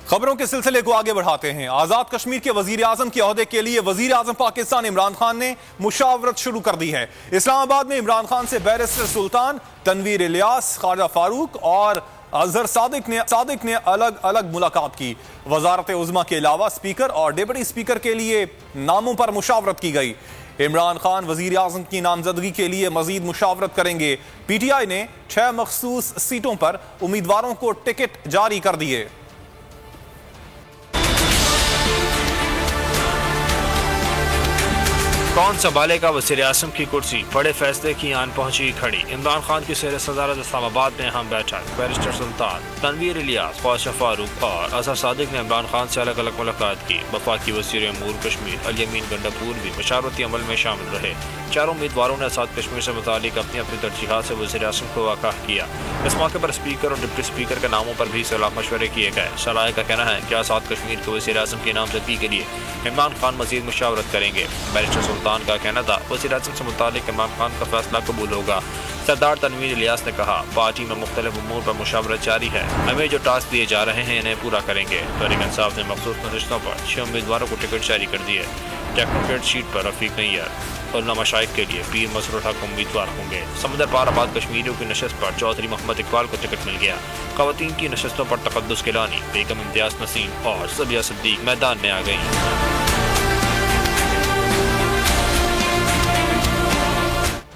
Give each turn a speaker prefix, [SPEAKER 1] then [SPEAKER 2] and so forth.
[SPEAKER 1] خبروں کے سلسلے کو آگے بڑھاتے ہیں۔ آزاد کشمیر کے وزیر اعظم کے عہدے کے لیے وزیر اعظم پاکستان عمران خان نے مشاورت شروع کر دی ہے۔ اسلام آباد میں عمران خان سے بیرسٹر سلطان، تنویر الیاس، خواجہ فاروق اور اظہر صادق نے الگ الگ ملاقات کی۔ وزارت عظمیٰ کے علاوہ اسپیکر اور ڈپٹی اسپیکر کے لیے ناموں پر مشاورت کی گئی۔ عمران خان وزیر اعظم کی نامزدگی کے لیے مزید مشاورت کریں گے۔ پی ٹی آئی نے 6 مخصوص سیٹوں پر امیدواروں کو ٹکٹ جاری کر دیے۔
[SPEAKER 2] کون سنبھالے گا وزیر اعظم کی کرسی؟ بڑے فیصلے کی آن پہنچی کھڑی۔ عمران خان کی زیر صدارت اسلام آباد میں اہم بیٹھک۔ بیرسٹر سلطان، تنویر الیاس، خواجہ فاروق اور اظہر صادق نے عمران خان سے الگ الگ ملاقات کی۔ وفاقی وزیر امور کشمیر الیمین گنڈاپور بھی مشاورتی عمل میں شامل رہے۔ چاروں امیدواروں نے آزاد کشمیر سے متعلق اپنی اپنی ترجیحات سے وزیر اعظم کو آگاہ کیا۔ اس موقع پر اسپیکر اور ڈپٹی اسپیکر کے ناموں پر بھی صلاح مشورے کیے گئے۔ صلاح کا کہنا ہے کہ آزاد کشمیر کے وزیر اعظم کی نامزدگی کے لیے عمران خان مزید مشاورت کریں گے۔ بیرسٹر سلطان کا کہنا تھا وزیر اعظم سے متعلق عمران خان کا فیصلہ قبول ہوگا۔ سردار تنویر الیاس نے کہا پارٹی میں مختلف امور پر مشاورت جاری ہے، ہمیں جو ٹاسک دیے جا رہے ہیں انہیں پورا کریں گے۔ تحریک انصاف نے مخصوص نشستوں پر 6 امیدواروں کو ٹکٹ جاری کر دیے۔ ٹیکنوکریٹ سیٹ پر رفیق نیار، علماء مشائخ کے لیے پیر مسرور الحق امیدوار ہوں گے۔ سمندر پار آباد کشمیریوں کی نشست پر چودھری محمد اقبال کو ٹکٹ مل گیا۔ خواتین کی نشستوں پر تقدس گیلانی، بیگم امتیاز نسیم اور صبیہ صدیق میدان میں آ گئیں۔